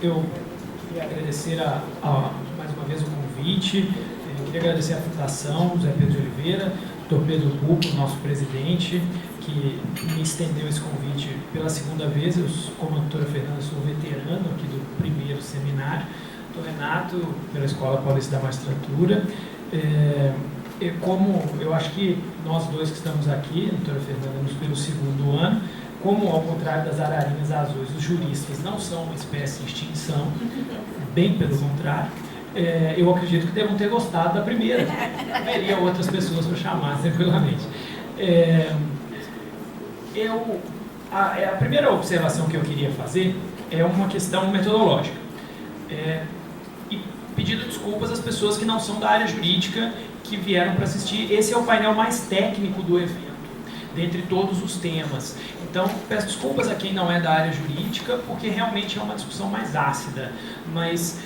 eu queria agradecer mais uma vez o convite, eu queria agradecer a Fundação José Pedro de Oliveira, Dr. Pedro Cupo, nosso presidente, que me estendeu esse convite pela segunda vez. Eu, como a doutora Fernanda, sou veterano aqui do primeiro seminário. Dr. Renato, pela Escola Paulista da Magistratura. Como eu acho que nós dois que estamos aqui, a doutora Fernanda, pelo segundo ano, como ao contrário das ararinhas azuis, os juristas não são uma espécie em extinção, bem pelo contrário, eu acredito que devam ter gostado da primeira. Haveria outras pessoas para chamar tranquilamente. A primeira observação que eu queria fazer é uma questão metodológica. E pedindo desculpas às pessoas que não são da área jurídica que vieram para assistir. Esse é o painel mais técnico do evento, dentre todos os temas. Então, peço desculpas a quem não é da área jurídica, porque realmente é uma discussão mais ácida. Mas,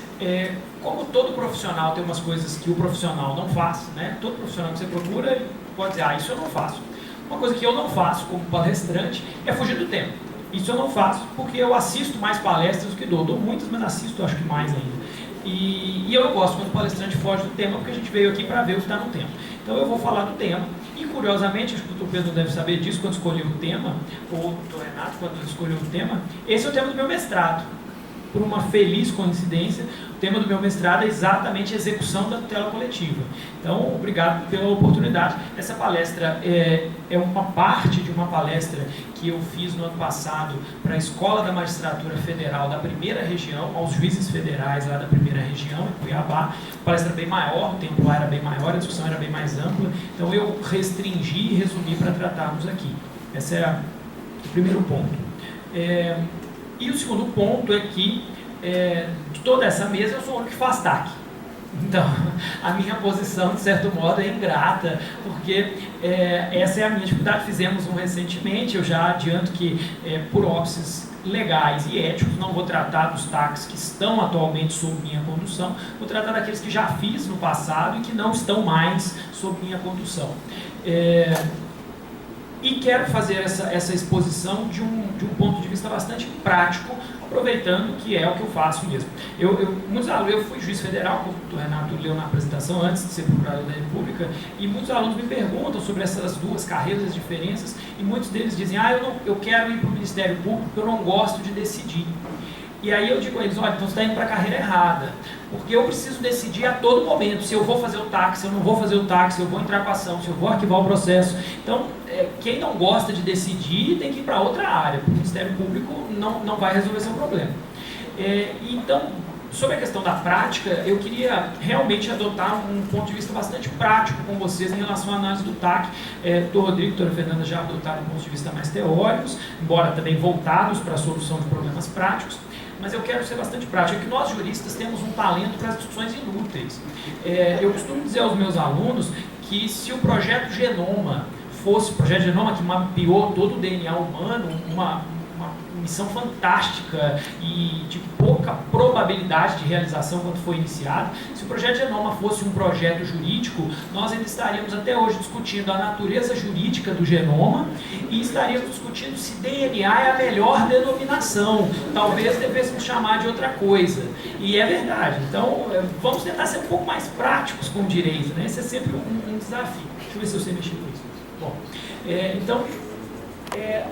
como todo profissional tem umas coisas que o profissional não faz, né? Todo profissional que você procura pode dizer, isso eu não faço. Uma coisa que eu não faço como palestrante é fugir do tema. Isso eu não faço porque eu assisto mais palestras do que dou. Dou muitas, mas assisto acho que mais ainda. E eu gosto quando o palestrante foge do tema, porque a gente veio aqui para ver o que está no tema. Então eu vou falar do tema. E curiosamente, acho que o doutor Pedro deve saber disso quando escolheu o tema, ou o doutor Renato quando escolheu o tema, esse é o tema do meu mestrado. Por uma feliz coincidência, o tema do meu mestrado é exatamente a execução da tutela coletiva. Então, obrigado pela oportunidade. Essa palestra é uma parte de uma palestra que eu fiz no ano passado para a Escola da Magistratura Federal da primeira região, aos juízes federais lá da primeira região, em Cuiabá. Palestra bem maior, o tempo lá era bem maior, a discussão era bem mais ampla. Então, eu restringi e resumi para tratarmos aqui. Esse é o primeiro ponto. E o segundo ponto é que, de toda essa mesa, eu sou o único que faz TAC. Então, a minha posição, de certo modo, é ingrata, porque essa é a minha dificuldade. Fizemos um recentemente, eu já adianto que, por óbices legais e éticos, não vou tratar dos TACs que estão atualmente sob minha condução, vou tratar daqueles que já fiz no passado e que não estão mais sob minha condução. E quero fazer essa exposição de um ponto de vista bastante prático, aproveitando que é o que eu faço mesmo. Eu fui juiz federal, como o doutor Renato leu na apresentação, antes de ser procurador da República, e muitos alunos me perguntam sobre essas duas carreiras, as diferenças, e muitos deles dizem, eu quero ir para o Ministério Público porque eu não gosto de decidir. E aí eu digo a eles, olha, então você está indo para a carreira errada, porque eu preciso decidir a todo momento se eu vou fazer o TAC, se eu não vou fazer o TAC, se eu vou entrar com a ação, se eu vou arquivar o processo. Então, quem não gosta de decidir tem que ir para outra área, porque o Ministério Público não vai resolver seu problema. Então, sobre a questão da prática, eu queria realmente adotar um ponto de vista bastante prático com vocês em relação à análise do TAC. O Rodrigo e a doutora Fernanda já adotaram pontos de vista mais teóricos, embora também voltados para a solução de problemas práticos. Mas eu quero ser bastante prático, é que nós juristas temos um talento para as discussões inúteis. Eu costumo dizer aos meus alunos que se o projeto Genoma fosse o projeto Genoma que mapeou todo o DNA humano, uma missão fantástica e de pouca probabilidade de realização quando foi iniciado, se o projeto Genoma fosse um projeto jurídico, nós ainda estaríamos até hoje discutindo a natureza jurídica do genoma e estaríamos discutindo se DNA é a melhor denominação. Talvez devêssemos chamar de outra coisa. E é verdade. Então, vamos tentar ser um pouco mais práticos com o direito, né? Esse é sempre um desafio. Deixa eu ver se eu sei mexer com isso. Bom, então,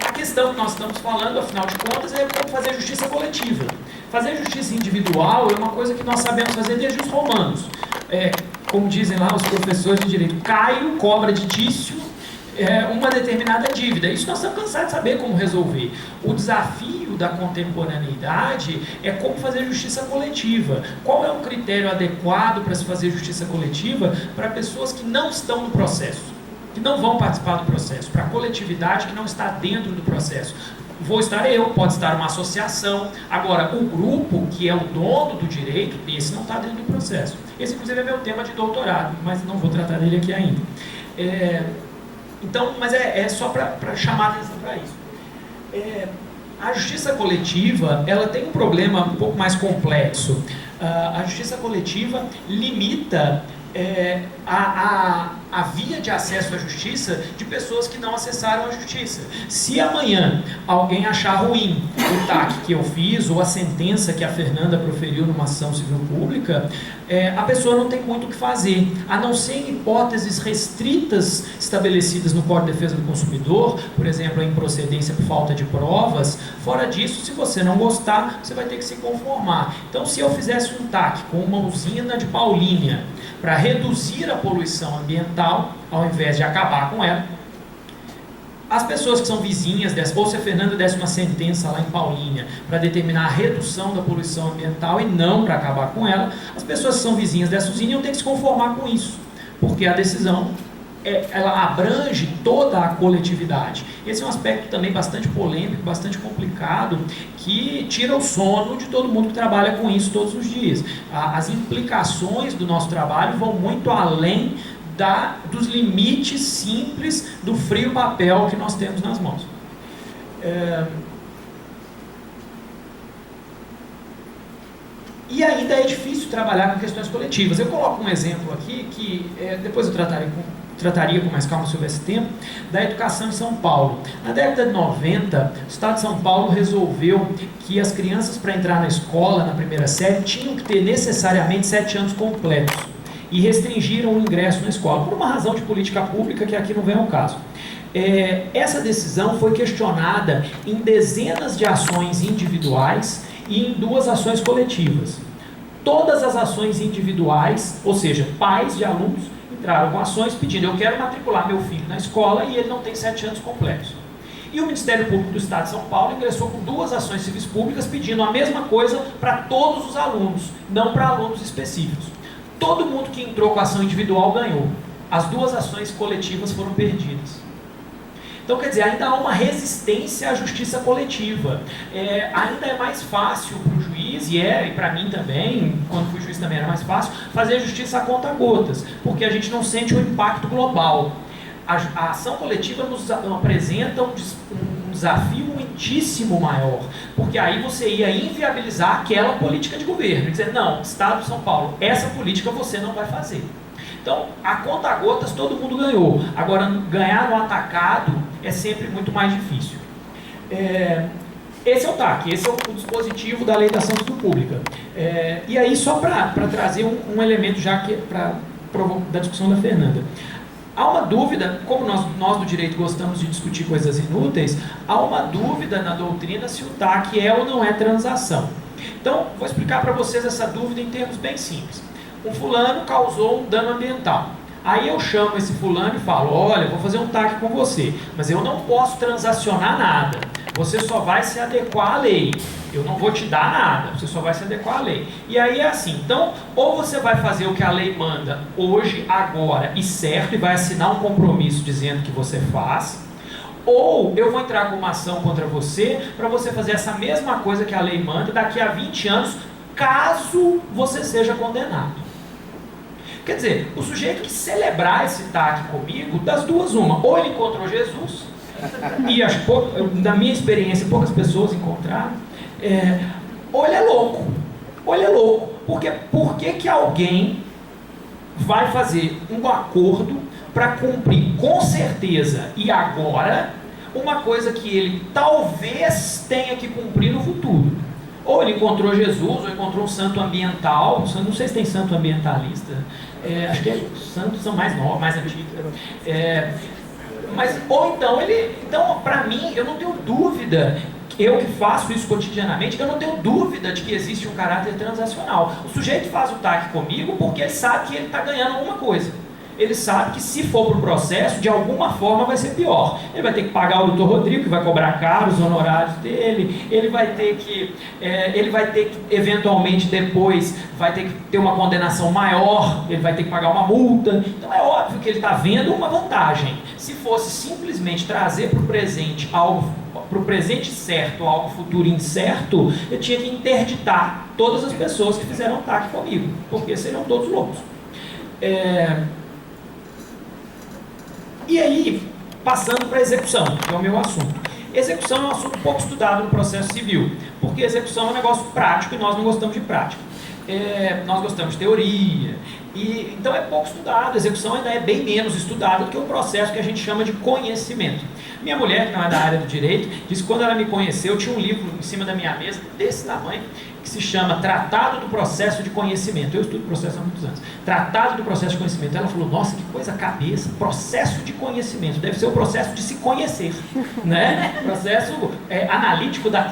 a questão que nós estamos falando, afinal de contas, é como fazer justiça coletiva. Fazer justiça individual é uma coisa que nós sabemos fazer desde os romanos. Como dizem lá os professores de direito, Caio cobra de Tício uma determinada dívida. Isso nós estamos cansados de saber como resolver. O desafio da contemporaneidade é como fazer justiça coletiva. Qual é o critério adequado para se fazer justiça coletiva para pessoas que não estão no processo, que não vão participar do processo, para a coletividade que não está dentro do processo. Vou estar eu, pode estar uma associação. Agora, o grupo, que é o dono do direito, esse não está dentro do processo. Esse, inclusive, é meu tema de doutorado, mas não vou tratar dele aqui ainda. Então, mas é só para chamar a atenção para isso. A justiça coletiva, ela tem um problema um pouco mais complexo. A justiça coletiva limita a via de acesso à justiça de pessoas que não acessaram a justiça. Se amanhã alguém achar ruim o TAC que eu fiz ou a sentença que a Fernanda proferiu numa ação civil pública, a pessoa não tem muito o que fazer, a não ser em hipóteses restritas estabelecidas no Código de Defesa do Consumidor, por exemplo, a improcedência por falta de provas. Fora disso, se você não gostar, você vai ter que se conformar. Então, se eu fizesse um TAC com uma usina de Paulínia para reduzir a poluição ambiental, ao invés de acabar com ela, as pessoas que são vizinhas dessa, ou se a Fernanda desse uma sentença lá em Paulínia para determinar a redução da poluição ambiental e não para acabar com ela, as pessoas que são vizinhas dessa usina iam ter que se conformar com isso, porque a decisão ela abrange toda a coletividade. Esse é um aspecto também bastante polêmico, bastante complicado, que tira o sono de todo mundo que trabalha com isso todos os dias. As implicações do nosso trabalho vão muito além dos limites simples do frio papel que nós temos nas mãos. E ainda é difícil trabalhar com questões coletivas. Eu coloco um exemplo aqui que depois eu trataria com mais calma se houvesse tempo, da educação em São Paulo. Na década de 90, o Estado de São Paulo resolveu que as crianças, para entrar na escola, na primeira série, tinham que ter necessariamente 7 anos completos, e restringiram o ingresso na escola, por uma razão de política pública que aqui não vem ao caso. Essa decisão foi questionada em dezenas de ações individuais e em 2 ações coletivas. Todas as ações individuais, ou seja, pais de alunos, entraram com ações pedindo: eu quero matricular meu filho na escola e ele não tem 7 anos completos. E o Ministério Público do Estado de São Paulo ingressou com 2 ações civis públicas pedindo a mesma coisa para todos os alunos, não para alunos específicos. Todo mundo que entrou com a ação individual ganhou. As 2 ações coletivas foram perdidas. Então, quer dizer, ainda há uma resistência à justiça coletiva. Ainda é mais fácil para o juiz, e para mim também, quando fui juiz também era mais fácil, fazer justiça a conta-gotas, porque a gente não sente o impacto global. A ação coletiva nos apresenta um desafio muitíssimo maior, porque aí você ia inviabilizar aquela política de governo, e dizer: não, Estado de São Paulo, essa política você não vai fazer. Então, a conta-gotas todo mundo ganhou. Agora, ganhar no atacado é sempre muito mais difícil. Esse é o TAC, esse é o dispositivo da Lei da Ação Civil Pública. E aí, só para trazer um elemento já que da discussão da Fernanda. Há uma dúvida, como nós do direito gostamos de discutir coisas inúteis, há uma dúvida na doutrina se o TAC é ou não é transação. Então, vou explicar para vocês essa dúvida em termos bem simples. Um fulano causou um dano ambiental. Aí eu chamo esse fulano e falo: olha, vou fazer um TAC com você, mas eu não posso transacionar nada. Você só vai se adequar à lei. Eu não vou te dar nada, você só vai se adequar à lei. E aí é assim, então, ou você vai fazer o que a lei manda hoje, agora e certo, e vai assinar um compromisso dizendo que você faz, ou eu vou entrar com uma ação contra você para você fazer essa mesma coisa que a lei manda daqui a 20 anos, caso você seja condenado. Quer dizer, o sujeito que celebrar esse TAC comigo, das duas uma: ou ele encontrou Jesus, e da minha experiência poucas pessoas encontraram, ou ele é louco. Ou ele é louco. Porque por que alguém vai fazer um acordo para cumprir com certeza e agora uma coisa que ele talvez tenha que cumprir no futuro? Ou ele encontrou Jesus, ou encontrou um santo ambiental. Não sei se tem santo ambientalista. Acho que os santos são mais novos, mais antigos. Então, para mim, eu não tenho dúvida, eu que faço isso cotidianamente, eu não tenho dúvida de que existe um caráter transacional. O sujeito faz o TAC comigo porque ele sabe que ele está ganhando alguma coisa. Ele sabe que se for para o processo, de alguma forma vai ser pior. Ele vai ter que pagar o doutor Rodrigo, que vai cobrar caro os honorários dele, ele vai ter que, eventualmente depois, vai ter que ter uma condenação maior, ele vai ter que pagar uma multa. Então é óbvio que ele está vendo uma vantagem. Se fosse simplesmente trazer para o presente algo, para o presente certo, algo futuro incerto, eu tinha que interditar todas as pessoas que fizeram TAC comigo, porque seriam todos loucos. E aí, passando para a execução, que é o meu assunto. Execução é um assunto pouco estudado no processo civil, porque execução é um negócio prático e nós não gostamos de prática. Nós gostamos de teoria, E, então é pouco estudado, a execução ainda é bem menos estudada do que o processo que a gente chama de conhecimento. Minha mulher, que não é da área do direito, disse que quando ela me conheceu, tinha um livro em cima da minha mesa, desse tamanho, que se chama Tratado do Processo de Conhecimento. Eu estudo processo há muitos anos. Tratado do Processo de Conhecimento. Ela falou, nossa, que coisa cabeça, processo de conhecimento. Deve ser o processo de se conhecer, né? Processo analítico da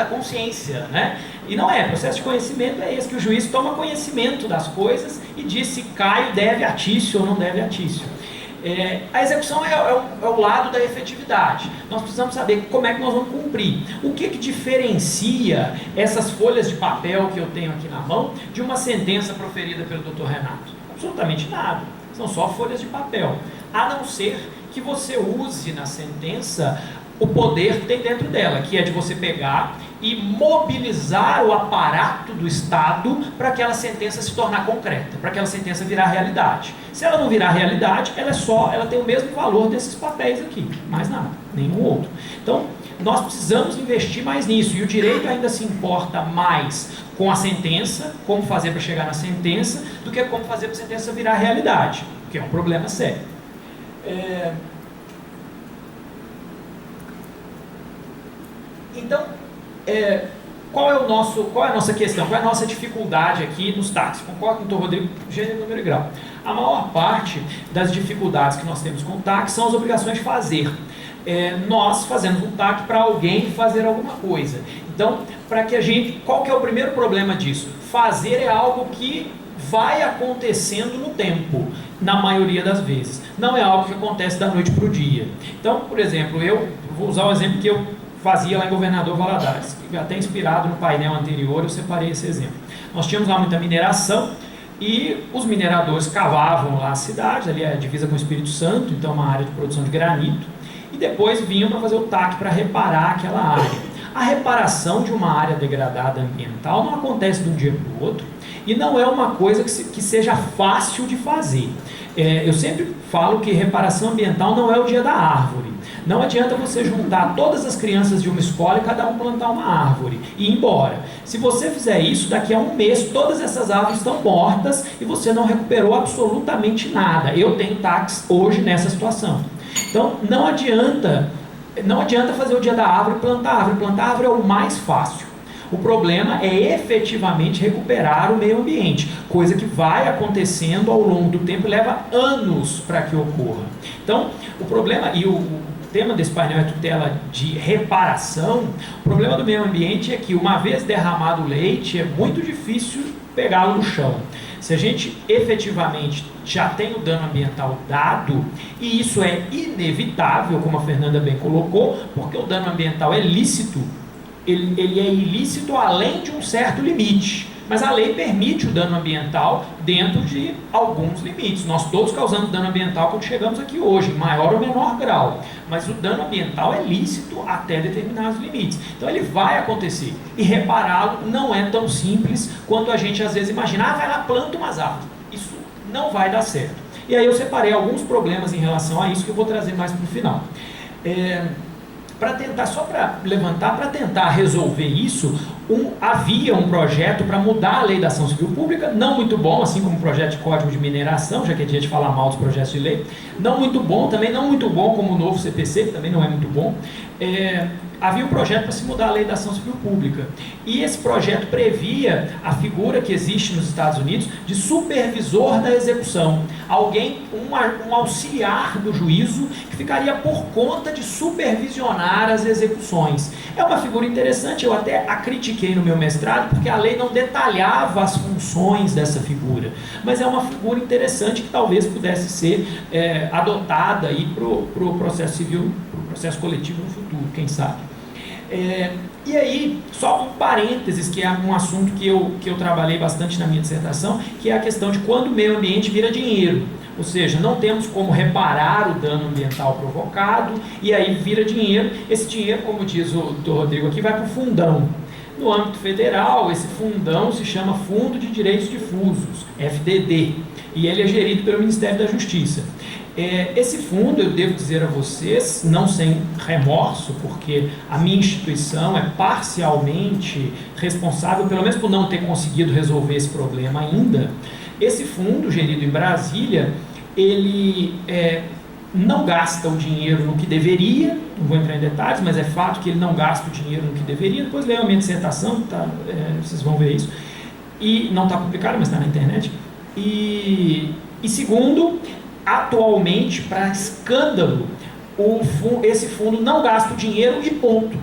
consciência, né? E não é, processo de conhecimento é esse, que o juiz toma conhecimento das coisas e diz se Caio deve a Tício ou não deve a Tício. A execução é o lado da efetividade. Nós precisamos saber como é que nós vamos cumprir. O que diferencia essas folhas de papel que eu tenho aqui na mão de uma sentença proferida pelo Dr. Renato? Absolutamente nada. São só folhas de papel. A não ser que você use na sentença o poder que tem dentro dela, que é de você pegar e mobilizar o aparato do Estado para aquela sentença se tornar concreta, para aquela sentença virar realidade. Se ela não virar realidade, ela tem o mesmo valor desses papéis aqui, mais nada, nenhum outro. Então, nós precisamos investir mais nisso, e o direito ainda se importa mais com a sentença, como fazer para chegar na sentença, do que como fazer para a sentença virar realidade, que é um problema sério. Então, qual é a nossa questão, qual é a nossa dificuldade aqui nos táxis? Concordo com o Dr. Rodrigo, gênero, número e grau. A maior parte das dificuldades que nós temos com o táxi são as obrigações de fazer. Nós fazemos um TAC para alguém fazer alguma coisa. Então, qual que é o primeiro problema disso? Fazer é algo que vai acontecendo no tempo, na maioria das vezes. Não é algo que acontece da noite para o dia. Então, por exemplo, eu vou usar o exemplo que eu fazia lá em Governador Valadares, até inspirado no painel anterior, eu separei esse exemplo. Nós tínhamos lá muita mineração e os mineradores cavavam lá a cidade, ali é a divisa com o Espírito Santo, então uma área de produção de granito, e depois vinham para fazer o TAC para reparar aquela área. A reparação de uma área degradada ambiental não acontece de um dia para o outro e não é uma coisa que seja fácil de fazer. Eu sempre falo que reparação ambiental não é o dia da árvore. Não adianta você juntar todas as crianças de uma escola e cada um plantar uma árvore e ir embora. Se você fizer isso, daqui a um mês todas essas árvores estão mortas e você não recuperou absolutamente nada. Eu tenho TACs hoje nessa situação. Então não adianta fazer o dia da árvore e plantar árvore. Plantar árvore é o mais fácil. O problema é efetivamente recuperar o meio ambiente, coisa que vai acontecendo ao longo do tempo e leva anos para que ocorra. Então, o problema, e o tema desse painel é tutela de reparação, o problema do meio ambiente é que, uma vez derramado o leite, é muito difícil pegá-lo no chão. Se a gente efetivamente já tem o dano ambiental dado, e isso é inevitável, como a Fernanda bem colocou, porque o dano ambiental é lícito, ele é ilícito além de um certo limite, mas a lei permite o dano ambiental dentro de alguns limites. Nós todos causamos dano ambiental quando chegamos aqui hoje, em maior ou menor grau, mas o dano ambiental é lícito até determinados limites. Então ele vai acontecer, e repará-lo não é tão simples quanto a gente às vezes imagina. Vai lá, planta umas árvores. Isso não vai dar certo. E aí eu separei alguns problemas em relação a isso que eu vou trazer mais para o final. Para tentar resolver isso, havia um projeto para mudar a lei da ação civil pública, não muito bom, assim como o projeto de código de mineração, já que é dia de falar mal dos projetos de lei, não muito bom, também não muito bom como o novo CPC, que também não é muito bom. Havia um projeto para se mudar a lei da ação civil pública, e esse projeto previa a figura que existe nos Estados Unidos de supervisor da execução, um auxiliar do juízo que ficaria por conta de supervisionar as execuções. É uma figura interessante, eu até a critiquei no meu mestrado, porque a lei não detalhava as funções dessa figura, mas é uma figura interessante que talvez pudesse ser adotada para o processo civil, para o processo coletivo no futuro, quem sabe. E aí, só um parênteses, que é um assunto que eu trabalhei bastante na minha dissertação, que é a questão de quando o meio ambiente vira dinheiro. Ou seja, não temos como reparar o dano ambiental provocado, e aí vira dinheiro. Esse dinheiro, como diz o Dr. Rodrigo aqui, vai para o fundão. No âmbito federal, esse fundão se chama Fundo de Direitos Difusos, FDD, e ele é gerido pelo Ministério da Justiça. Esse fundo, eu devo dizer a vocês, não sem remorso, porque a minha instituição é parcialmente responsável, pelo menos por não ter conseguido resolver esse problema ainda. Esse fundo, gerido em Brasília, ele não gasta o dinheiro no que deveria, não vou entrar em detalhes, mas é fato que ele não gasta o dinheiro no que deveria. Depois leiam a minha dissertação, tá, vocês vão ver isso. E não está publicado, mas está na internet. E segundo, atualmente, para escândalo, esse fundo não gasta o dinheiro e ponto.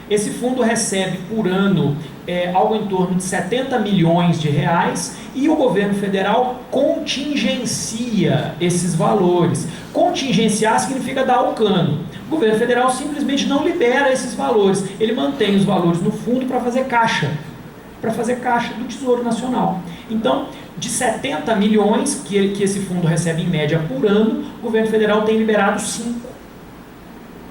Esse fundo recebe por ano algo em torno de 70 milhões de reais e o governo federal contingencia esses valores. Contingenciar significa dar o cano. O governo federal simplesmente não libera esses valores. Ele mantém os valores no fundo para fazer caixa do Tesouro Nacional. Então, de 70 milhões que esse fundo recebe em média por ano, o governo federal tem liberado 5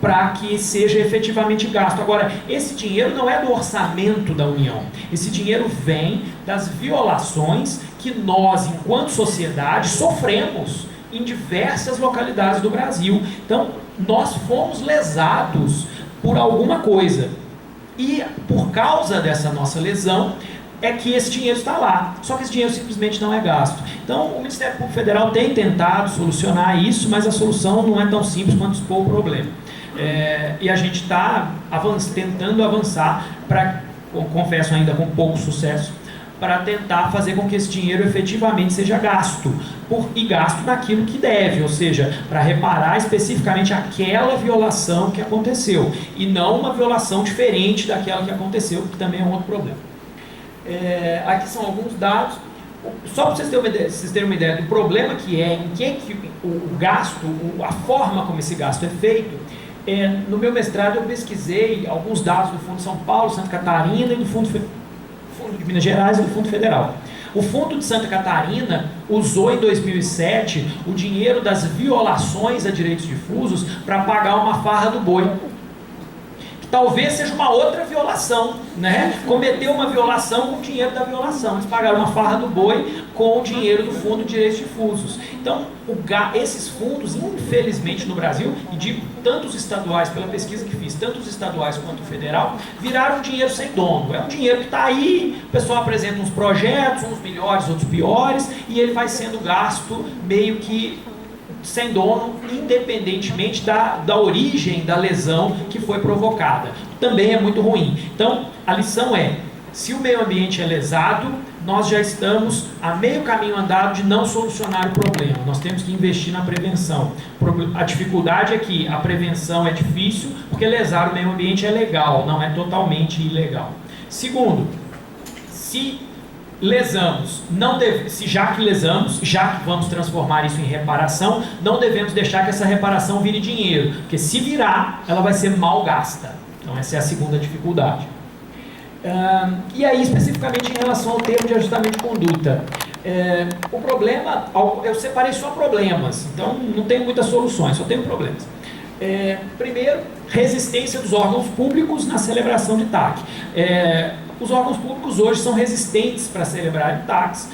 para que seja efetivamente gasto. Agora, esse dinheiro não é do orçamento da União. Esse dinheiro vem das violações que nós, enquanto sociedade, sofremos em diversas localidades do Brasil. Então, nós fomos lesados por alguma coisa. E, por causa dessa nossa lesão, é que esse dinheiro está lá. Só que esse dinheiro simplesmente não é gasto. Então, o Ministério Público Federal tem tentado solucionar isso, mas a solução não é tão simples quanto expor o problema. E a gente está tentando avançar, confesso ainda com pouco sucesso, para tentar fazer com que esse dinheiro efetivamente seja gasto, e gasto naquilo que deve, ou seja, para reparar especificamente aquela violação que aconteceu, e não uma violação diferente daquela que aconteceu, que também é um outro problema. Aqui são alguns dados, só para vocês terem uma ideia do problema que em que o gasto, a forma como esse gasto é feito. No meu mestrado eu pesquisei alguns dados do Fundo de São Paulo, Santa Catarina e do Fundo de Minas Gerais e do Fundo Federal. O Fundo de Santa Catarina usou em 2007 o dinheiro das violações a direitos difusos para pagar uma farra do boi. Que talvez seja uma outra violação, né? Cometeu uma violação com o dinheiro da violação. Eles pagaram uma farra do boi com o dinheiro do Fundo de Direitos Difusos. Então, esses fundos, infelizmente no Brasil, e digo tanto os estaduais, pela pesquisa que fiz, tanto os estaduais quanto o federal, viraram dinheiro sem dono. É um dinheiro que está aí, o pessoal apresenta uns projetos, uns melhores, outros piores, e ele vai sendo gasto meio que sem dono, independentemente da origem da lesão que foi provocada. Também é muito ruim. Então, a lição é, se o meio ambiente é lesado, nós já estamos a meio caminho andado de não solucionar o problema. Nós temos que investir na prevenção. A dificuldade é que a prevenção é difícil, porque lesar o meio ambiente é legal, não é totalmente ilegal. Segundo, se lesamos, já que vamos transformar isso em reparação, não devemos deixar que essa reparação vire dinheiro, porque se virar, ela vai ser mal gasta. Então essa é a segunda dificuldade. E aí, especificamente em relação ao termo de ajustamento de conduta, o problema, eu separei só problemas, então não tem muitas soluções, só tenho problemas. Primeiro, resistência dos órgãos públicos na celebração de TAC. Os órgãos públicos hoje são resistentes para celebrar TACs,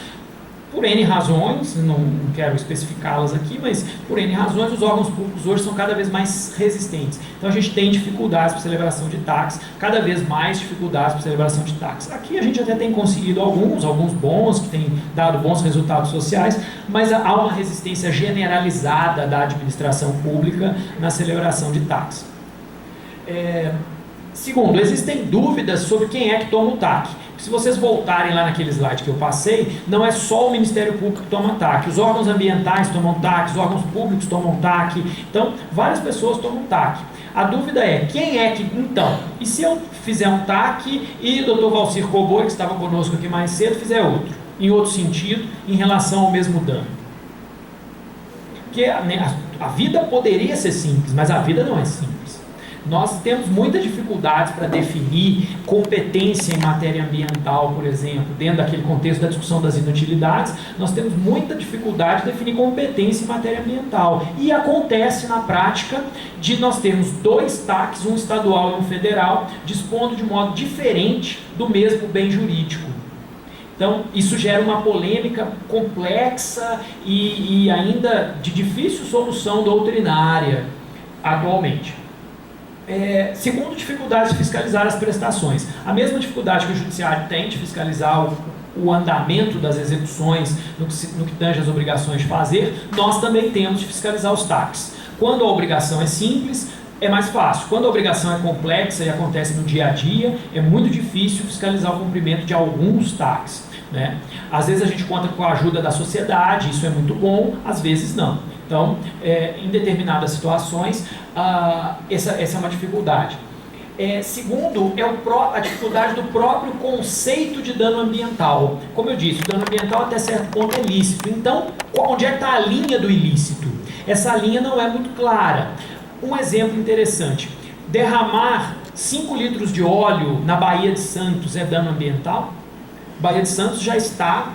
por N razões, não quero especificá-las aqui, mas por N razões os órgãos públicos hoje são cada vez mais resistentes. Então a gente tem dificuldades para celebração de TACs, cada vez mais dificuldades para celebração de TACs. Aqui a gente até tem conseguido alguns bons, que têm dado bons resultados sociais, mas há uma resistência generalizada da administração pública na celebração de TACs. Segundo, existem dúvidas sobre quem é que toma o TAC. Se vocês voltarem lá naquele slide que eu passei, não é só o Ministério Público que toma TAC, os órgãos ambientais tomam TAC, os órgãos públicos tomam TAC, então várias pessoas tomam TAC. A dúvida é, quem é que, então, e se eu fizer um TAC e o Dr. Valcir Coboi, que estava conosco aqui mais cedo, fizer outro, em outro sentido, em relação ao mesmo dano? Porque a vida poderia ser simples, mas a vida não é simples. Nós temos muitas dificuldades para definir competência em matéria ambiental, por exemplo, dentro daquele contexto da discussão das inutilidades, nós temos muita dificuldade de definir competência em matéria ambiental. E acontece na prática de nós termos 2 TACs, um estadual e um federal, dispondo de modo diferente do mesmo bem jurídico. Então, isso gera uma polêmica complexa e ainda de difícil solução doutrinária atualmente. Segundo, dificuldades de fiscalizar as prestações. A mesma dificuldade que o judiciário tem de fiscalizar o andamento das execuções no que tange as obrigações de fazer, nós também temos de fiscalizar os TACs. Quando a obrigação é simples, é mais fácil. Quando a obrigação é complexa e acontece no dia a dia, é muito difícil fiscalizar o cumprimento de alguns TACs, né? Às vezes a gente conta com a ajuda da sociedade, isso é muito bom, às vezes não. Então, em determinadas situações, essa é uma dificuldade. Segundo, a dificuldade do próprio conceito de dano ambiental. Como eu disse, o dano ambiental até certo ponto é lícito. Então, onde é que está a linha do ilícito? Essa linha não é muito clara. Um exemplo interessante: derramar 5 litros de óleo na Baía de Santos é dano ambiental? Baía de Santos já está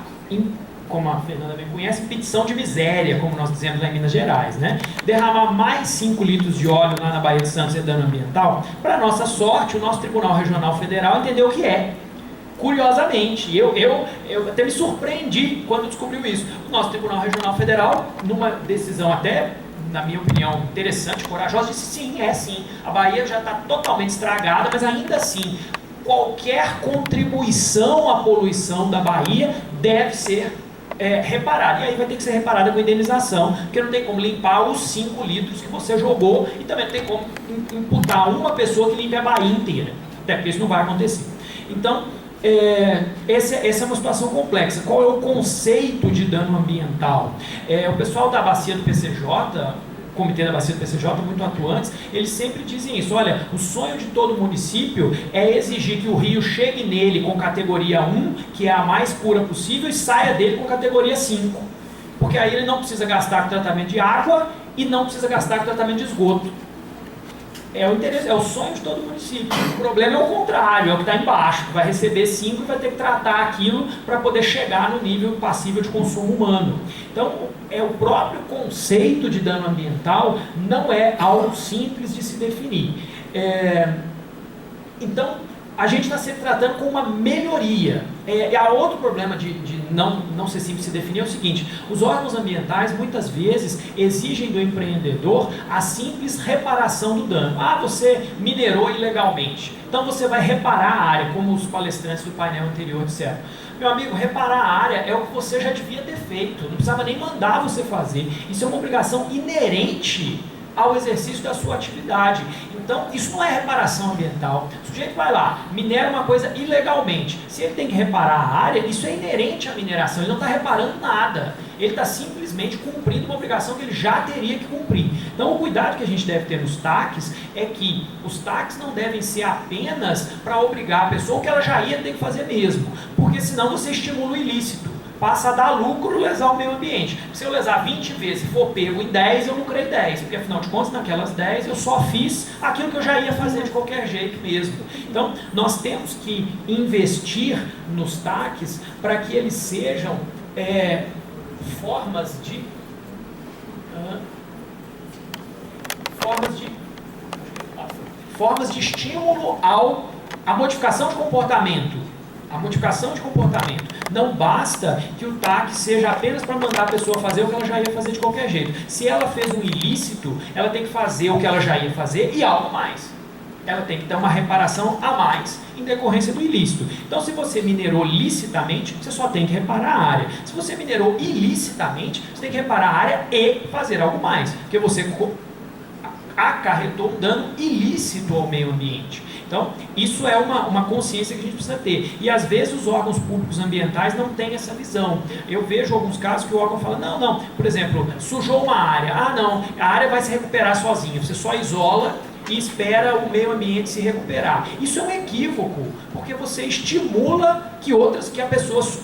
como a Fernanda bem conhece, petição de miséria, como nós dizemos lá em Minas Gerais, né? Derramar mais 5 litros de óleo lá na Baía de Santos é dano ambiental? Para nossa sorte, o nosso Tribunal Regional Federal entendeu que é. Curiosamente, eu até me surpreendi quando descobriu isso. O nosso Tribunal Regional Federal, numa decisão até, na minha opinião, interessante, corajosa, disse sim, é sim. A Baía já está totalmente estragada, mas ainda assim, qualquer contribuição à poluição da Baía deve ser reparada. E aí vai ter que ser reparada com indenização, porque não tem como limpar os 5 litros que você jogou e também não tem como imputar uma pessoa que limpe a Baía inteira. Até porque isso não vai acontecer. Então, essa é uma situação complexa. Qual é o conceito de dano ambiental? O pessoal da Bacia do PCJ, Comitê da Bacia do PCJ, muito atuantes, eles sempre dizem isso: olha, o sonho de todo município é exigir que o rio chegue nele com categoria 1, que é a mais pura possível, e saia dele com categoria 5. Porque aí ele não precisa gastar com tratamento de água e não precisa gastar com tratamento de esgoto. É o interesse, é o sonho de todo município. O problema é o contrário, é o que está embaixo, que vai receber 5 e vai ter que tratar aquilo para poder chegar no nível passível de consumo humano. Então, o próprio conceito de dano ambiental não é algo simples de se definir. Então, a gente está se tratando com uma melhoria. Há outro problema de não ser simples de se definir é o seguinte: os órgãos ambientais muitas vezes exigem do empreendedor a simples reparação do dano. Você minerou ilegalmente, então você vai reparar a área, como os palestrantes do painel anterior disseram. Meu amigo, reparar a área é o que você já devia ter feito, não precisava nem mandar você fazer. Isso é uma obrigação inerente ao exercício da sua atividade. Então, isso não é reparação ambiental. O sujeito vai lá, minera uma coisa ilegalmente. Se ele tem que reparar a área, isso é inerente à mineração. Ele não está reparando nada. Ele está simplesmente cumprindo uma obrigação que ele já teria que cumprir. Então, o cuidado que a gente deve ter nos TACs é que os TACs não devem ser apenas para obrigar a pessoa o que ela já ia ter que fazer mesmo. Porque senão você estimula o ilícito. Passa a dar lucro lesar o meio ambiente. Se eu lesar 20 vezes e for pego em 10, eu lucrei 10, porque afinal de contas, naquelas 10 eu só fiz aquilo que eu já ia fazer de qualquer jeito mesmo. Então, nós temos que investir nos TACs para que eles sejam formas de estímulo à modificação de comportamento. A modificação de comportamento. Não basta que o TAC seja apenas para mandar a pessoa fazer o que ela já ia fazer de qualquer jeito. Se ela fez um ilícito, ela tem que fazer o que ela já ia fazer e algo mais. Ela tem que ter uma reparação a mais em decorrência do ilícito. Então, se você minerou licitamente, você só tem que reparar a área. Se você minerou ilicitamente, você tem que reparar a área e fazer algo mais, porque você acarretou um dano ilícito ao meio ambiente. Então, isso é uma consciência que a gente precisa ter. E às vezes os órgãos públicos ambientais não têm essa visão. Eu vejo alguns casos que o órgão fala: não, por exemplo, sujou uma área. Não, a área vai se recuperar sozinha. Você só isola e espera o meio ambiente se recuperar. Isso é um equívoco, porque você estimula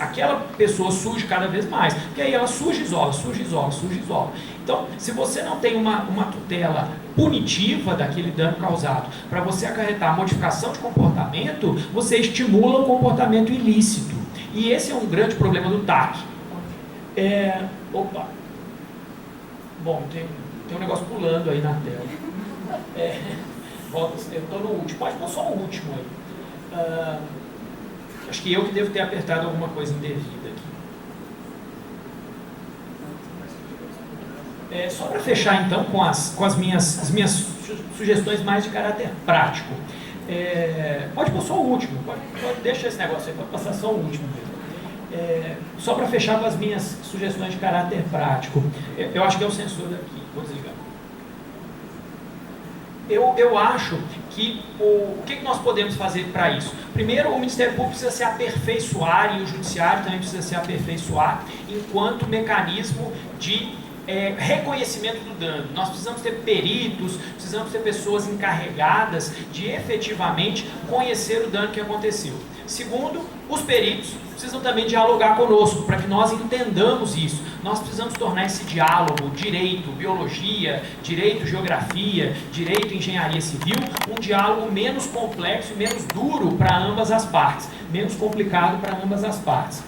aquela pessoa suje cada vez mais. Porque aí ela suja e isola, suja e isola, suja e isola. Então, se você não tem uma tutela punitiva daquele dano causado, para você acarretar a modificação de comportamento, você estimula o comportamento ilícito. E esse é um grande problema do TAC. Bom, tem um negócio pulando aí na tela. Eu estou no último, pode pôr só o último aí. Acho que eu que devo ter apertado alguma coisa indevida aqui. Só para fechar então com as minhas sugestões mais de caráter prático. Pode pôr só o último, pode deixar esse negócio aí, pode passar só o último mesmo. Só para fechar com as minhas sugestões de caráter prático, eu acho que é o sensor daqui, vou desligar. Eu acho que o que nós podemos fazer para isso? Primeiro, o Ministério Público precisa se aperfeiçoar e o Judiciário também precisa se aperfeiçoar enquanto mecanismo de reconhecimento do dano. Nós precisamos ter peritos, precisamos ter pessoas encarregadas de efetivamente conhecer o dano que aconteceu. Segundo, os peritos precisam também dialogar conosco para que nós entendamos isso. Nós precisamos tornar esse diálogo, direito, biologia, direito, geografia, direito, engenharia civil, um diálogo menos complexo e menos duro para ambas as partes, menos complicado para ambas as partes.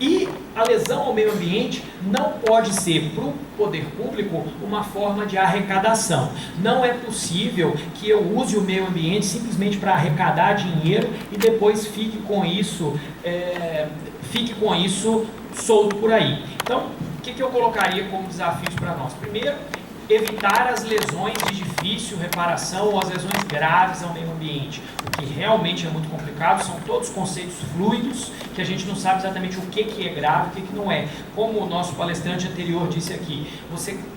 E a lesão ao meio ambiente não pode ser, para o poder público, uma forma de arrecadação. Não é possível que eu use o meio ambiente simplesmente para arrecadar dinheiro e depois fique com isso solto por aí. Então, o que eu colocaria como desafios para nós? Primeiro, evitar as lesões de difícil reparação ou as lesões graves ao meio ambiente. O que realmente é muito complicado, são todos conceitos fluidos, que a gente não sabe exatamente o que é grave e o que não é. Como o nosso palestrante anterior disse aqui,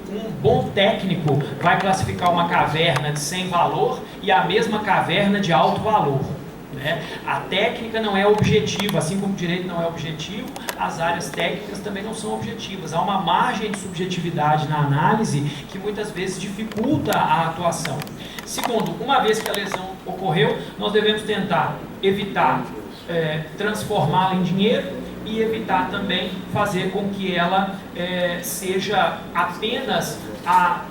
um bom técnico vai classificar uma caverna de sem valor e a mesma caverna de alto valor. A técnica não é objetiva, assim como o direito não é objetivo, as áreas técnicas também não são objetivas. Há uma margem de subjetividade na análise que muitas vezes dificulta a atuação. Segundo, uma vez que a lesão ocorreu, nós devemos tentar evitar transformá-la em dinheiro e evitar também fazer com que ela seja apenas a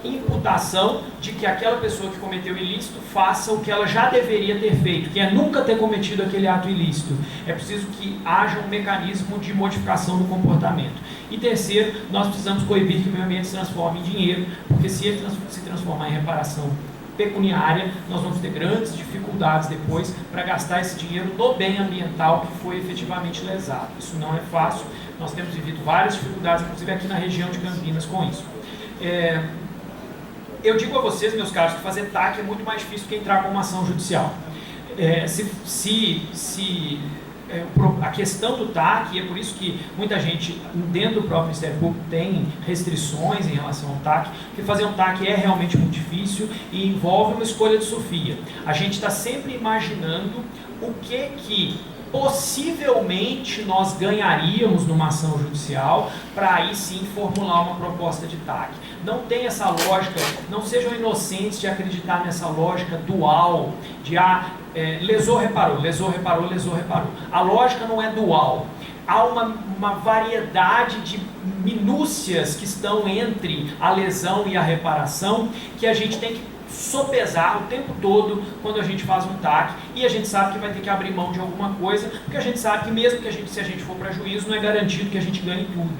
imputação de que aquela pessoa que cometeu o ilícito faça o que ela já deveria ter feito, que é nunca ter cometido aquele ato ilícito. É preciso que haja um mecanismo de modificação do comportamento. E terceiro, nós precisamos coibir que o meio ambiente se transforme em dinheiro, porque se ele se transformar em reparação pecuniária, nós vamos ter grandes dificuldades depois para gastar esse dinheiro no bem ambiental que foi efetivamente lesado. Isso não é fácil, nós temos vivido várias dificuldades, inclusive aqui na região de Campinas, com isso. Eu digo a vocês, meus caros, que fazer TAC é muito mais difícil que entrar com uma ação judicial. A questão do TAC, e é por isso que muita gente dentro do próprio Ministério Público tem restrições em relação ao TAC, porque fazer um TAC é realmente muito difícil e envolve uma escolha de Sofia. A gente está sempre imaginando o que possivelmente nós ganharíamos numa ação judicial para aí sim formular uma proposta de TAC. Não tem essa lógica, não sejam inocentes de acreditar nessa lógica dual de lesou, reparou, lesou, reparou, lesou, reparou. A lógica não é dual. Há uma variedade de minúcias que estão entre a lesão e a reparação que a gente tem que sopesar o tempo todo quando a gente faz um TAC, e a gente sabe que vai ter que abrir mão de alguma coisa, porque a gente sabe que mesmo que se a gente for para juízo, não é garantido que a gente ganhe tudo.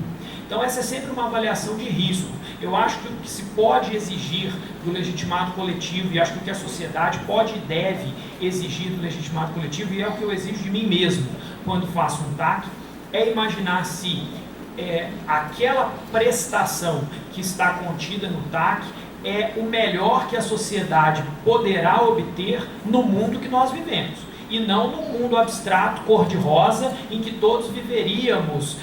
Então essa é sempre uma avaliação de risco. Eu acho que o que se pode exigir do legitimado coletivo, e acho que o que a sociedade pode e deve exigir do legitimado coletivo, e é o que eu exijo de mim mesmo quando faço um TAC, é imaginar se aquela prestação que está contida no TAC é o melhor que a sociedade poderá obter no mundo que nós vivemos, e não no mundo abstrato, cor-de-rosa, em que todos viveríamos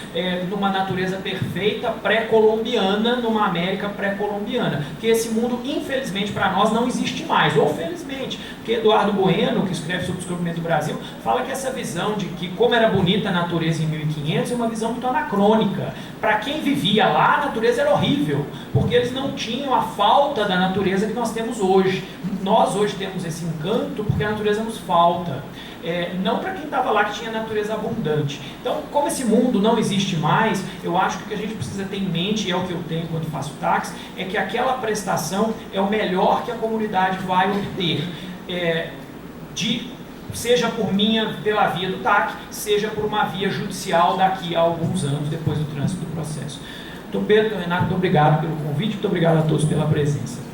numa natureza perfeita, pré-colombiana, numa América pré-colombiana. Porque esse mundo, infelizmente, para nós não existe mais, ou felizmente, porque Eduardo Bueno, que escreve sobre o descobrimento do Brasil, fala que essa visão de que como era bonita a natureza em 1500 é uma visão muito anacrônica. Para quem vivia lá, a natureza era horrível, porque eles não tinham a falta da natureza que nós temos hoje. Nós hoje temos esse encanto porque a natureza nos falta. Não para quem estava lá que tinha natureza abundante. Então, como esse mundo não existe mais, eu acho que o que a gente precisa ter em mente, e é o que eu tenho quando faço TACs, é que aquela prestação é o melhor que a comunidade vai obter, seja pela via do TAC, seja por uma via judicial daqui a alguns anos, depois do trânsito do processo. Então, Pedro, Renato, muito obrigado pelo convite, muito obrigado a todos pela presença.